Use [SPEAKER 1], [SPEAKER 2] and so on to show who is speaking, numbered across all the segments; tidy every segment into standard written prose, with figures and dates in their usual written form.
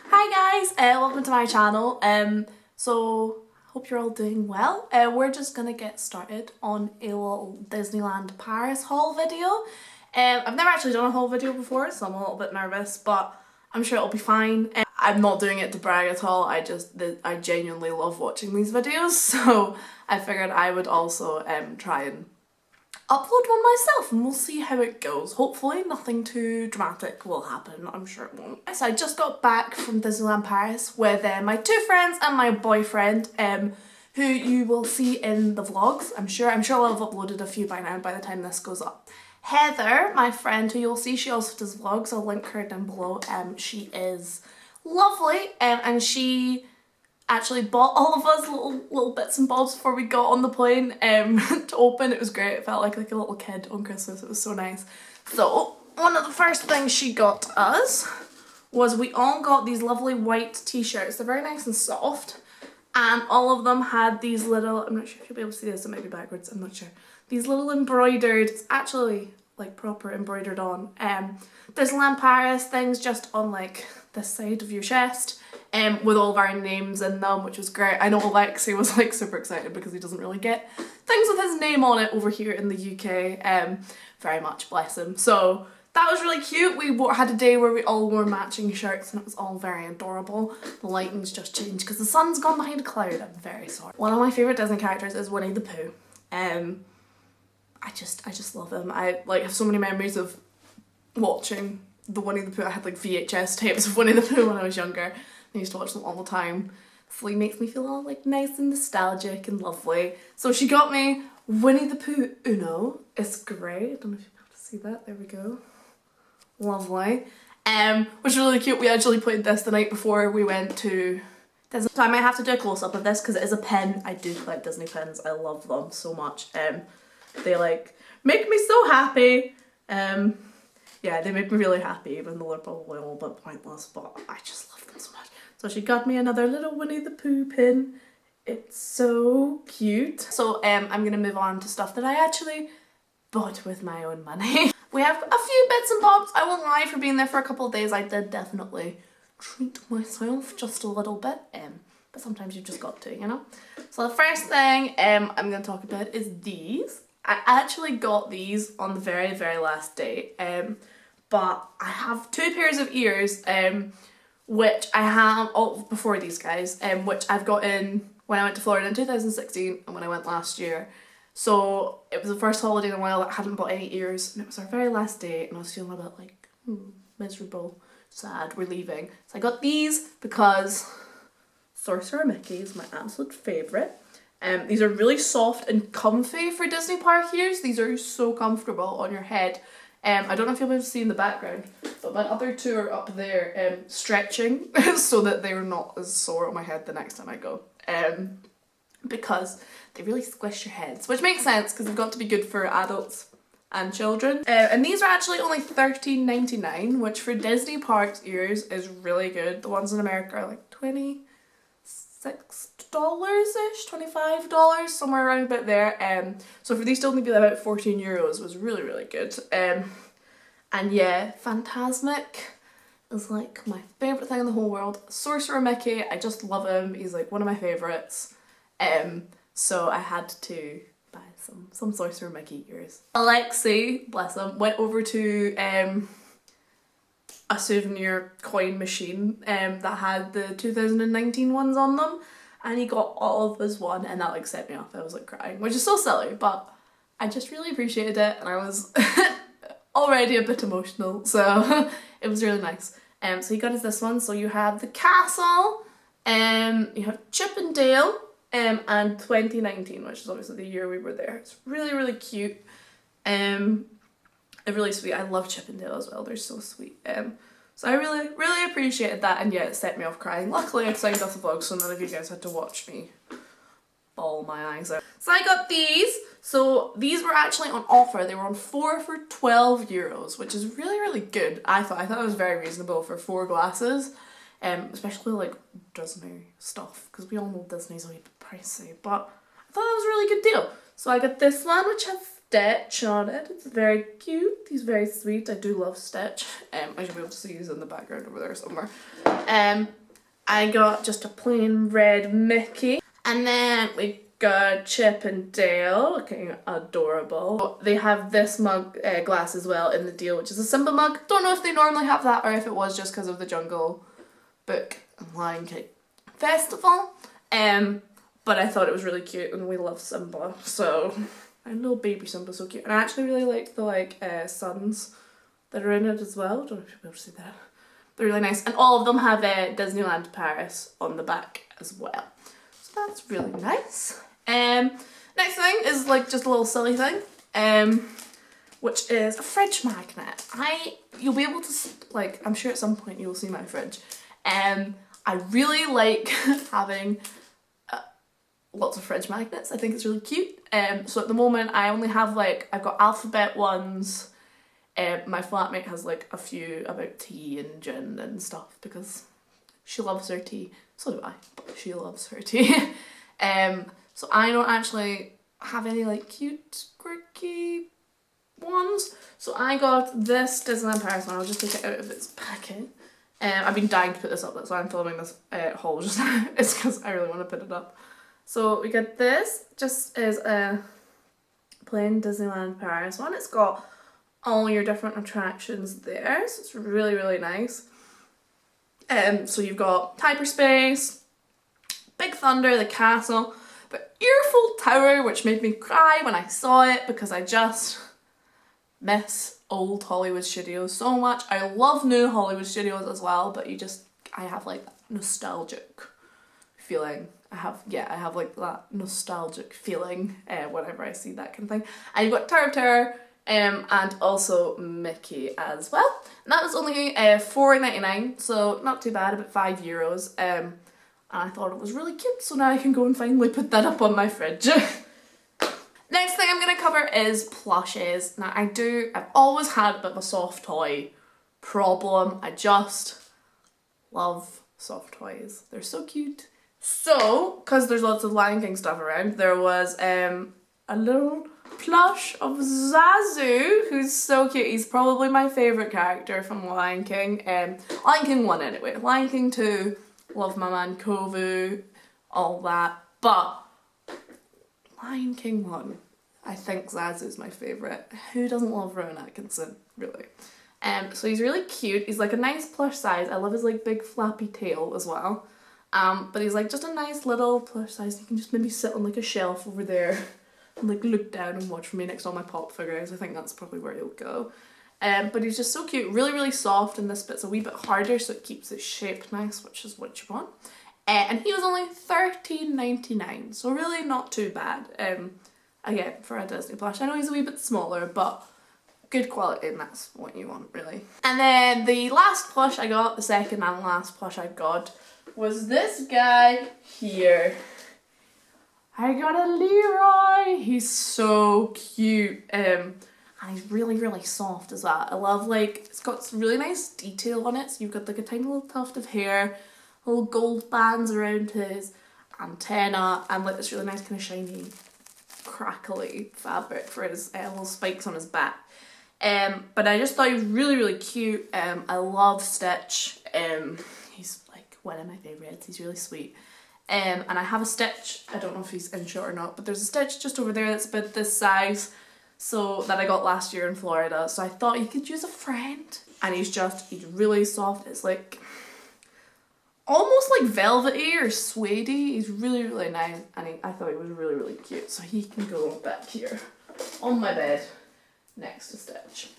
[SPEAKER 1] Hi guys, welcome to my channel. So hope you're all doing well. We're just gonna get started on a little Disneyland Paris haul video. I've never actually done a haul video before, so I'm a little bit nervous, but I'm sure it'll be fine. I'm not doing it to brag at all. I genuinely love watching these videos, so I figured I would also try and upload one myself and we'll see how it goes. Hopefully nothing too dramatic will happen, I'm sure it won't. So I just got back from Disneyland Paris with my two friends and my boyfriend, who you will see in the vlogs. I'm sure I'll have uploaded a few by now by the time this goes up. Heather, my friend who you'll see, she also does vlogs. I'll link her down below. She is lovely, and she actually bought all of us little bits and bobs before we got on the plane to open. It was great. It felt like a little kid on Christmas. It was so nice. So one of the first things she got us was we all got these lovely white t-shirts. They're very nice and soft, and all of them had these little, I'm not sure if you'll be able to see this, it might be backwards, I'm not sure. These little embroidered, it's actually like proper embroidered on, Disneyland Paris things just on like this side of your chest, with all of our names in them, which was great. I know Alexi was like super excited because he doesn't really get things with his name on it over here in the UK, very much, bless him. So that was really cute. We had a day where we all wore matching shirts and it was all very adorable. The lighting's just changed because the sun's gone behind a cloud. I'm very sorry. One of my favourite Disney characters is Winnie the Pooh. I just love him. I like have so many memories of watching the Winnie the Pooh. I had like VHS tapes of Winnie the Pooh when I was younger. I used to watch them all the time. So it makes me feel all like nice and nostalgic and lovely. So she got me Winnie the Pooh Uno. It's great. I don't know if you'll be able to see that. There we go. Lovely. Which is really cute. We actually played this the night before we went to Disney. So I might have to do a close-up of this because it is a pin. I do collect Disney pins. I love them so much. They like make me so happy. Yeah, they make me really happy, even though they're probably a little bit pointless, but I just love them so much. So she got me another little Winnie the Pooh pin. It's so cute. So I'm gonna move on to stuff that I actually bought with my own money. We have a few bits and bobs. I won't lie, for being there for a couple of days, I did definitely treat myself just a little bit. But sometimes you've just got to, you know? So the first thing I'm gonna talk about is these. I actually got these on the very, very last day. But I have two pairs of ears, which I have, before these guys, which I've got in when I went to Florida in 2016 and when I went last year. So it was the first holiday in a while that I hadn't bought any ears, and it was our very last day, and I was feeling a bit like, miserable, sad, we're leaving. So I got these because Sorcerer Mickey is my absolute favourite. These are really soft and comfy for Disney park ears. These are so comfortable on your head. I don't know if you'll be able to see in the background, but my other two are up there stretching so that they're not as sore on my head the next time I go. Because they really squish your heads, which makes sense because they've got to be good for adults and children. And these are actually only $13.99, which for Disney parks ears is really good. The ones in America are like $26-ish, $25, somewhere around about there. So for these to only be about 14 euros was really, really good. And yeah, Fantasmic is like my favourite thing in the whole world. Sorcerer Mickey, I just love him. He's like one of my favourites. So I had to buy some Sorcerer Mickey ears. Alexi, bless him, went over to a souvenir coin machine that had the 2019 ones on them, and he got all of his one, and that like set me off. I was like crying, which is so silly, but I just really appreciated it, and I was already a bit emotional, so it was really nice. So he got us this one. So you have the castle, you have Chip and Dale, and 2019, which is obviously the year we were there. It's really, really cute. Really sweet. I love Chip and Dale as well. They're so sweet. So I really, really appreciated that, and yeah, it set me off crying. Luckily I signed off the vlog, so none of you guys had to watch me bawl my eyes out. So I got these. So these were actually on offer. They were on 4 for 12 euros, which is really, really good. I thought it was very reasonable for 4 glasses, especially like Disney stuff, because we all know Disney's a wee bit pricey, but I thought that was a really good deal. So I got this one, which has Stitch on it. It's very cute. He's very sweet. I do love Stitch. I should be able to see he's in the background over there somewhere. I got just a plain red Mickey. And then we got Chip and Dale, looking adorable. They have this mug glass as well in the deal, which is a Simba mug. Don't know if they normally have that or if it was just because of the Jungle Book and Lion King Festival. But I thought it was really cute and we love Simba, so my little baby Simba's so cute. And I actually really like the suns that are in it as well. Don't know if you'll be able to see that. They're really nice. And all of them have Disneyland Paris on the back as well. So that's really nice. Next thing is like just a little silly thing, which is a fridge magnet. You'll be able to, like, I'm sure at some point you will see my fridge. I really like having lots of fridge magnets. I think it's really cute. So at the moment I only have I've got alphabet ones. My flatmate has like a few about tea and gin and stuff because she loves her tea. So do I, but she loves her tea. So I don't actually have any like cute, quirky ones. So I got this Disneyland Paris one. I'll just take it out of its packet. I've been dying to put this up, that's why I'm filming this haul just now. It's because I really want to put it up. So we got this, just as a plain Disneyland Paris one. It's got all your different attractions there, so it's really, really nice. So you've got Hyperspace, Big Thunder, the castle, the Earful Tower, which made me cry when I saw it because I just miss old Hollywood studios so much. I love new Hollywood studios as well, but I have like that nostalgic feeling. I have like that nostalgic feeling whenever I see that kind of thing. And you've got Tower of Terror, and also Mickey as well. And that was only $4.99, so not too bad, about €5. And I thought it was really cute, so now I can go and finally put that up on my fridge. Next thing I'm going to cover is plushes. Now I've always had a bit of a soft toy problem. I just love soft toys. They're so cute. So, because there's lots of Lion King stuff around, there was a little plush of Zazu, who's so cute. He's probably my favourite character from Lion King. Lion King 1 anyway. Lion King 2, love my man Kovu, all that. But Lion King 1, I think Zazu's my favourite. Who doesn't love Rowan Atkinson, really? So he's really cute. He's like a nice plush size. I love his like big flappy tail as well. But he's like just a nice little plush size. You can just maybe sit on like a shelf over there and like look down and watch for me next to all my pop figures. I think that's probably where he'll go. But he's just so cute, really, really soft, and this bit's a wee bit harder so it keeps its shape nice, which is what you want. And he was only $13.99, so really not too bad. Again, for a Disney plush. I know he's a wee bit smaller, but good quality, and that's what you want, really. And then the last plush I got, the second and last plush I got, was this guy here. I got a Leroy. He's so cute. And he's really, really soft as well. I love it's got some really nice detail on it. So you've got like a tiny little tuft of hair, little gold bands around his antenna, and like this really nice kind of shiny, crackly fabric for his little spikes on his back. But I just thought he was really, really cute. I love Stitch. He's like one of my favourites. He's really sweet. And I have a Stitch, I don't know if he's in shot or not, but there's a Stitch just over there that's about this size, so that I got last year in Florida. So I thought he could use a friend. And he's really soft. It's like almost like velvety or suede-y. He's really, really nice, and I thought he was really, really cute. So he can go back here on my bed next to Stitch.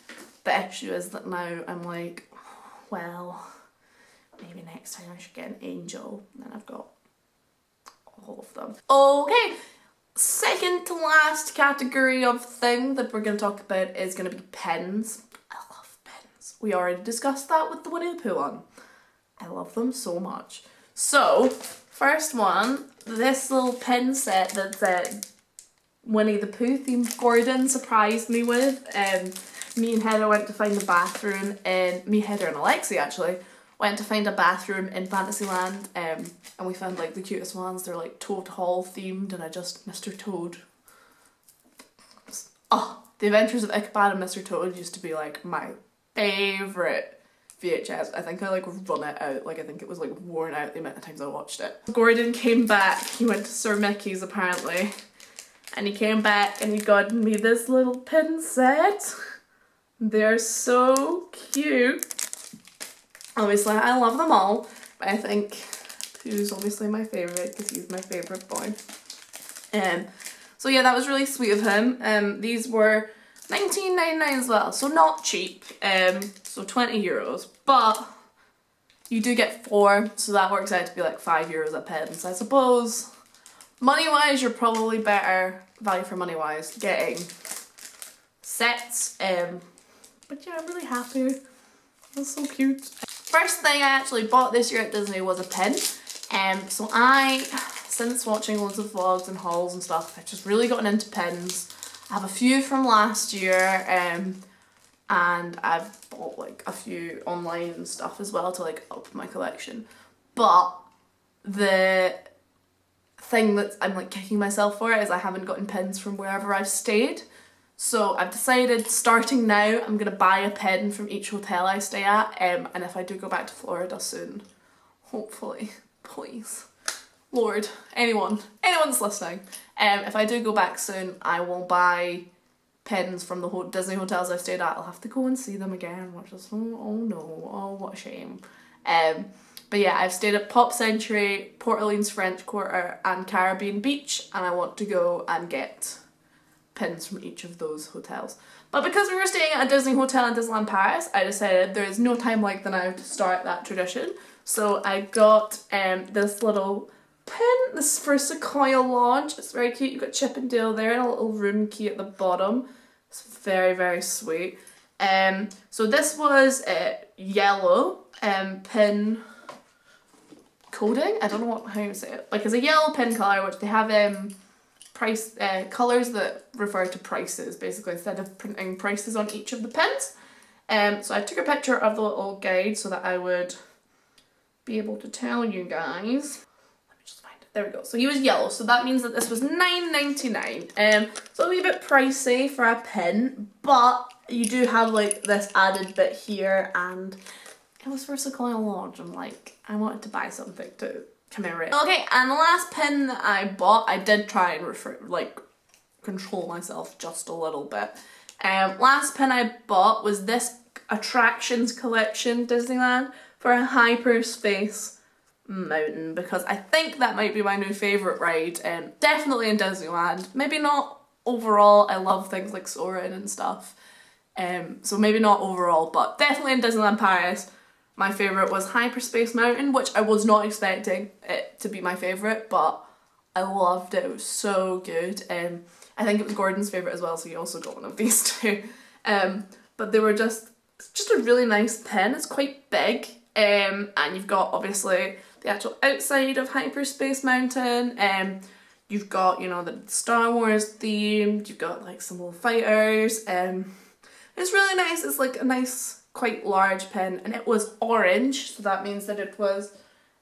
[SPEAKER 1] The issue is that now I'm like, well, maybe next time I should get an angel. And then I've got all of them. Okay, second to last category of thing that we're going to talk about is going to be pins. I love pins. We already discussed that with the Winnie the Pooh one. I love them so much. So, first one, this little pin set that Winnie the Pooh themed Gordon surprised me with. Me and Heather went to find a bathroom, and Heather and Alexi actually went to find a bathroom in Fantasyland, and we found like the cutest ones. They're like Toad Hall themed, and I just, Mr. Toad. Oh, The Adventures of Ichabod and Mr. Toad used to be like my favourite VHS. I think I like run it out, like I think it was like worn out the amount of times I watched it. Gordon came back, he went to Sir Mickey's apparently, and he came back and he got me this little pin set. They're so cute. Obviously I love them all, but I think Pooh's obviously my favourite because he's my favourite boy. So yeah, that was really sweet of him. These were $19.99 as well, so not cheap. So €20, but you do get 4, so that works out to be like €5 a pins. I suppose money wise, you're probably better value for money wise getting sets. But yeah, I'm really happy. That's so cute. First thing I actually bought this year at Disney was a pin. So since watching loads of vlogs and hauls and stuff, I've just really gotten into pins. I have a few from last year, and I've bought like a few online and stuff as well to like up my collection. But the thing that I'm like kicking myself for is I haven't gotten pins from wherever I've stayed. So I've decided starting now I'm gonna buy a pin from each hotel I stay at, and if I do go back to Florida soon, hopefully, please, Lord, anyone's listening, if I do go back soon, I will buy pins from the Disney hotels I've stayed at. I'll have to go and see them again, which is, oh no, oh what a shame. But yeah, I've stayed at Pop Century, Port Orleans French Quarter and Caribbean Beach, and I want to go and get pins from each of those hotels. But because we were staying at a Disney hotel in Disneyland Paris, I decided there is no time like the now to start that tradition. So I got this little pin. This is for Sequoia Lodge. It's very cute. You've got Chip and Dale there and a little room key at the bottom. It's very, very sweet. So this was yellow pin coding. I don't know how you say it. Like, it's a yellow pin colour, which they have price colours that refer to prices, basically, instead of printing prices on each of the pins. So I took a picture of the little guide so that I would be able to tell you guys. Let me just find it. There we go. So he was yellow, so that means that this was $9.99. So a wee bit pricey for a pin, but you do have like this added bit here, and it was for Sequoia Lodge. I'm like, I wanted to buy something to commemorate. Okay, and the last pin that I bought, I did try and control myself just a little bit. Last pin I bought was this Attractions Collection Disneyland for a Hyperspace Mountain, because I think that might be my new favourite ride, definitely in Disneyland. Maybe not overall, I love things like Soarin' and stuff, so maybe not overall, but definitely in Disneyland Paris. My favourite was Hyperspace Mountain, which I was not expecting it to be my favourite, but I loved it. It was so good. I think it was Gordon's favourite as well, so he also got one of these too. But they were just a really nice pin. It's quite big, and you've got obviously the actual outside of Hyperspace Mountain. You've got, you know, the Star Wars themed. You've got like some little fighters. It's really nice. It's like a nice, quite large pin, and it was orange, so that means that it was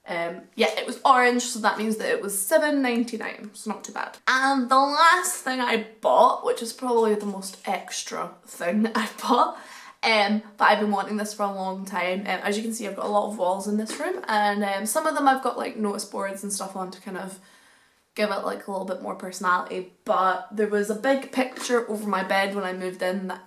[SPEAKER 1] it was orange, so that means that it was $7.99, so not too bad. And the last thing I bought, which is probably the most extra thing that I bought, but I've been wanting this for a long time. As you can see, I've got a lot of walls in this room, and some of them I've got like notice boards and stuff on to kind of give it like a little bit more personality, but there was a big picture over my bed when I moved in that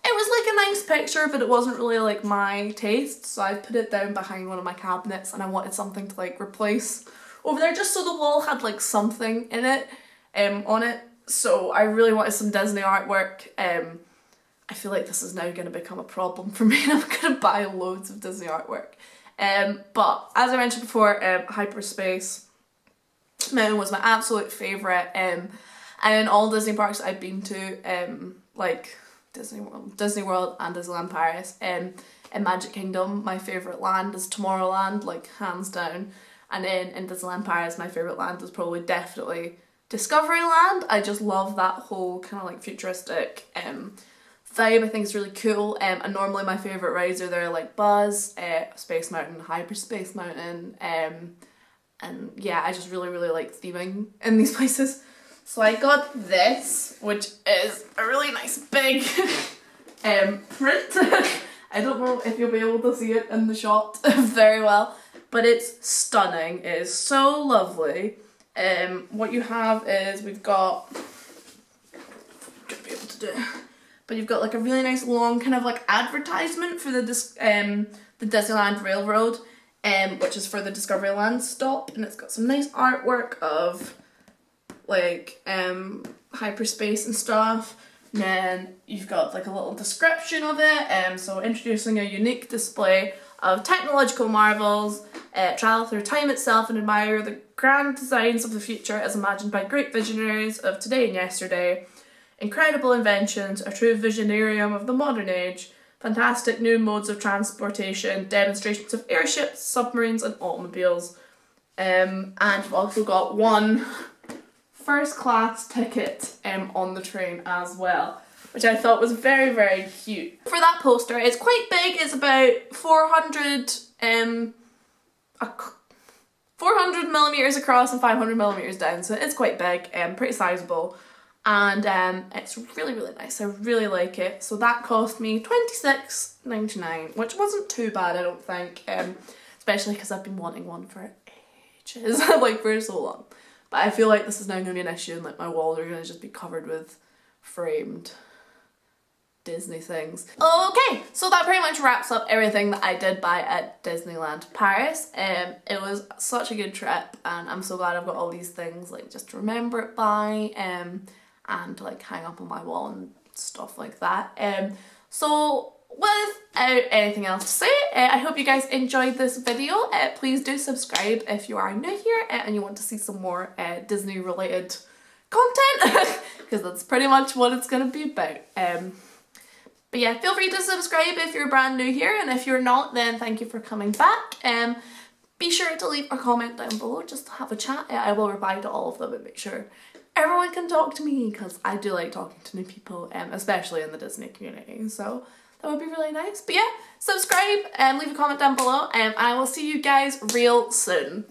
[SPEAKER 1] it was like a nice picture, but it wasn't really like my taste, so I put it down behind one of my cabinets, and I wanted something to like replace over there just so the wall had like something in it, on it. So I really wanted some Disney artwork. I feel like this is now going to become a problem for me, and I'm going to buy loads of Disney artwork. But as I mentioned before, Hyperspace Mountain was my absolute favourite, and in all Disney parks I've been to, like Disney World and Disneyland Paris. In Magic Kingdom, my favourite land is Tomorrowland, like hands down. And then in Disneyland Paris, my favourite land is probably definitely Discoveryland. I just love that whole kind of like futuristic vibe. I think it's really cool. And normally my favourite rides are there, like Buzz, Space Mountain, Hyperspace Mountain. And yeah, I just really, really like theming in these places. So I got this, which is a really nice big print. I don't know if you'll be able to see it in the shot very well, but it's stunning. It is so lovely. What you have is we've got, gonna be able to do, but you've got like a really nice long kind of like advertisement for the Disneyland Railroad, which is for the Discoveryland stop, and it's got some nice artwork of like hyperspace and stuff. And then you've got like a little description of it, so introducing a unique display of technological marvels, travel through time itself and admire the grand designs of the future as imagined by great visionaries of today and yesterday, incredible inventions, a true visionarium of the modern age, fantastic new modes of transportation, demonstrations of airships, submarines and automobiles, and we've also got one first class ticket on the train as well, which I thought was very, very cute. For that poster, it's quite big. It's about 400 millimeters across and 500 millimeters down, so it's quite big and pretty sizable, and it's really, really nice. I really like it. So that cost me $26.99, which wasn't too bad, I don't think, especially because I've been wanting one for ages, like for so long. But I feel like this is now going to be an issue, and like my walls are going to just be covered with framed Disney things. Okay, so that pretty much wraps up everything that I did buy at Disneyland Paris. It was such a good trip, and I'm so glad I've got all these things like just to remember it by, and to like hang up on my wall and stuff like that. So without anything else to say, I hope you guys enjoyed this video. Please do subscribe if you are new here and you want to see some more Disney related content, because that's pretty much what it's going to be about. But yeah, feel free to subscribe if you're brand new here, and if you're not, then thank you for coming back. Be sure to leave a comment down below just to have a chat. I will reply to all of them and make sure everyone can talk to me, because I do like talking to new people, especially in the Disney community. So that would be really nice. But yeah, subscribe and leave a comment down below, and I will see you guys real soon.